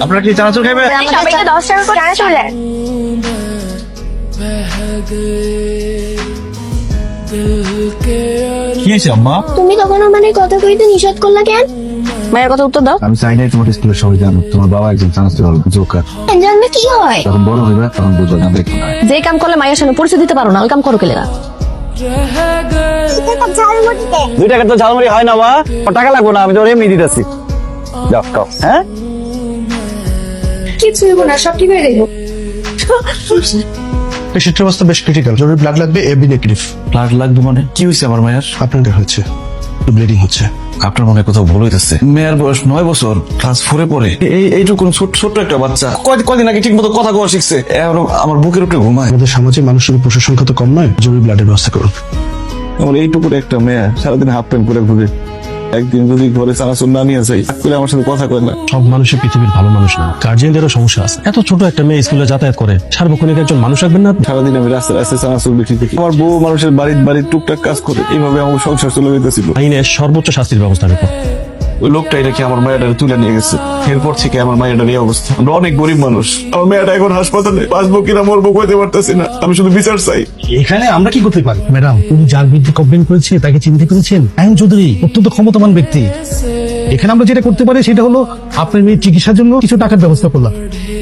আপনারা কি চানাচুর খাইবেন? সবাইকে 10 টাকা করে চানাচুর দেয়। কি হয়েছে আম্মা? তুমি তখন আমার কথা কইতে নিষেধ করলা কেন? মায়ের কথা উত্তর দাও। আমি চাই নাই তোমার স্কুলের সবাই জানো তোমার বাবা একজন চানাচুর জোকার। জানলে কি হয়? যখন বড় হইবে তখন বুঝো না দেখো না। যে কাম করলে মায়ের সামনে পরিচয় দিতে পারো না, ওই কাম করো কেলে না? 2 টাকা তো ঝালমুড়ি হয় না মা, টাকা লাগবো না, আমি তো এমনি দিতেছি। যাও খাও। হ্যাঁ কিছু হইব না, সব ঠিক হয়ে যাইব। পেশেন্টের অবস্থা বেশ ক্রিটিক্যাল, জরুরি ব্লাড লাগবে, এবি নেগেটিভ। ব্লাড লাগবে মানে কি হয়েছে আমার মায়ের? আপনাদের হয়েছে, ব্লিডিং হচ্ছে। আপনার মনে হয় কোথাও ভুল হইতেছে। মেয়ের বয়স 9 বছর, ক্লাস 4-এ পড়ে। এইটুকু ছোট্ট একটা বাচ্চা কয়দিন আগে ঠিক মতো কথা কওয়া শিখছে, এখন আমার বুকের উপরে ঘুমায়। আমাদের সমাজে মানুষের পশুর সংখ্যা তো কম নয়, জরুরি ব্লাডের ব্যবস্থা করুন। আমার এইটুকুর একটা মেয়ে সারাদিন হাফ প্যান্ট পরে ঘুরে, একদিন যদি ঘরে চানাচুর না নিয়ে যাই তাহলে আমার সাথে কথা কয় না। সব মানুষের পৃথিবীর ভালো মানুষ না, গার্জিয়ানদেরও সমস্যা আছে। এত ছোট একটা মেয়ে স্কুলে যাতায়াত করে, সার্বক্ষণিক একজন মানুষ রাখবেন না? সারাদিন আমি রাস্তায় রাস্তায় চানাচুর বিক্রি দেখি। আমার বউ মানুষের বাড়ির টুকটাক কাজ করে, এইভাবে আমার সংসার চলে যেতেছিল। আইনে সর্বোচ্চ শাস্তির ব্যবস্থা রেখো। ওই লোকটাই নাকি আমার মায়েরারে তুলে নিয়ে গেছে। এরপর থেকে আমার মায়েরার এই অবস্থা। আমরা অনেক গরিব মানুষ, আমার মেয়েটা এখন হাসপাতালে, বাঁচবো কিনা মরবো কইতে পারতেছি না। আমি শুধু বিচার চাই। এখানে আমরা কি করতে পারি? ম্যাডাম, উনি যার বিরুদ্ধে কমপ্লেন করেছে তাকে চিনতে পেরেছেন? আইন চৌধুরী অত্যন্ত ক্ষমতাবান ব্যক্তি। এখানে আমরা যেটা করতে পারি সেটা হলো আপনার মেয়ের চিকিৎসার জন্য কিছু টাকার ব্যবস্থা করলাম।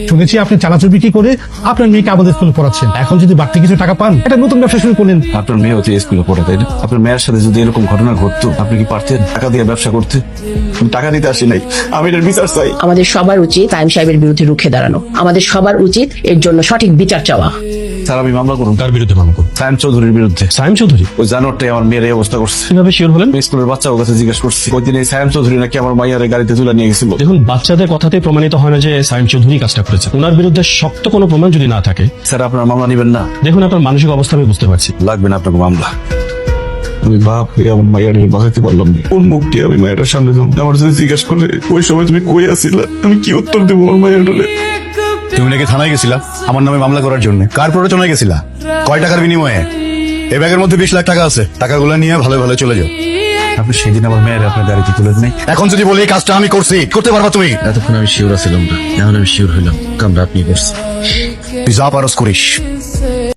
শুনেছি আপনি চানাচুর বিক্রি করে আপনার মেয়েকে আমাদের স্কুলে পড়াচ্ছেন। এখন যদি বাড়তি কিছু টাকা পান, একটা নতুন ব্যবসা শুরু করলেন। আপনার মেয়ে হচ্ছে স্কুলে পড়ে, তাই না? আপনার মেয়ের সাথে যদি এরকম ঘটনা ঘটতো, আপনি কি পারতেন টাকা দিয়ে ব্যবসা করতে? আমি টাকা দিতে আসি নাই, আমি এটার বিচার চাই। আমাদের সবার উচিত সায়েম সাহেবের বিরুদ্ধে রুখে দাঁড়ানো। আমাদের সবার উচিত এর জন্য সঠিক বিচার চাওয়া। স্যার, আমি মামলা করুন। কার বিরুদ্ধে মামলা করুন? সায়েম চৌধুরীর বিরুদ্ধে। সায়েম চৌধুরী? ওই জানোয়ারটাই আমার মেয়ের এই অবস্থা করছে। কিভাবে শিওর হলেন? আমি স্কুলের বাচ্চা ওর কাছে জিজ্ঞেস করছি, ওই দিন এই সায়েম চৌধুরী নাকি আমার মাইয়ারে গাড়িতে তুলে নিয়ে গেছিল। দেখুন, বাচ্চাদের কথাতে প্রমাণিত হয় না যে সায়েম চৌধুরী কাজটা করেছে। ওনার বিরুদ্ধে শক্ত কোনো প্রমাণ যদি না থাকে। স্যার, আপনার মামলা নিবেন না? দেখুন, আপনার মানসিক অবস্থা আমি বুঝতে পারছি। লাগবে না আপনাকে মামলা। আমি বাপ হয়ে আমার মায়ের বাঁচাতে পারলাম না। কোন মুখ দিয়ে আমি মায়ের সামনে যাবো? আমার যদি জিজ্ঞাসা করে ওই সময় তুমি কই আসিলা, আমি কি উত্তর দেবো আমার মায়ের? তুমি নাকি থানায় গেছিলা আমার নামে মামলা করার জন্য? কার প্ররোচনায় গেছিলা? কয় টাকার বিনিময়ে? এই ব্যাগের মধ্যে 20 লাখ টাকা আছে, টাকাগুলো নিয়ে ভালো ভালো চলে যাও। আপনি সেদিন আমার মেয়ের আপনার গাড়িতে তুলে নেই। এখন যদি বলি এই কাজটা আমি করছি, করতে পারবা তুমি? এতক্ষণ আমি শিওর আছিলাম না, এখন আমি শিওর হইলাম কামটা আপনি করছেন। তুই যা পারস করিস।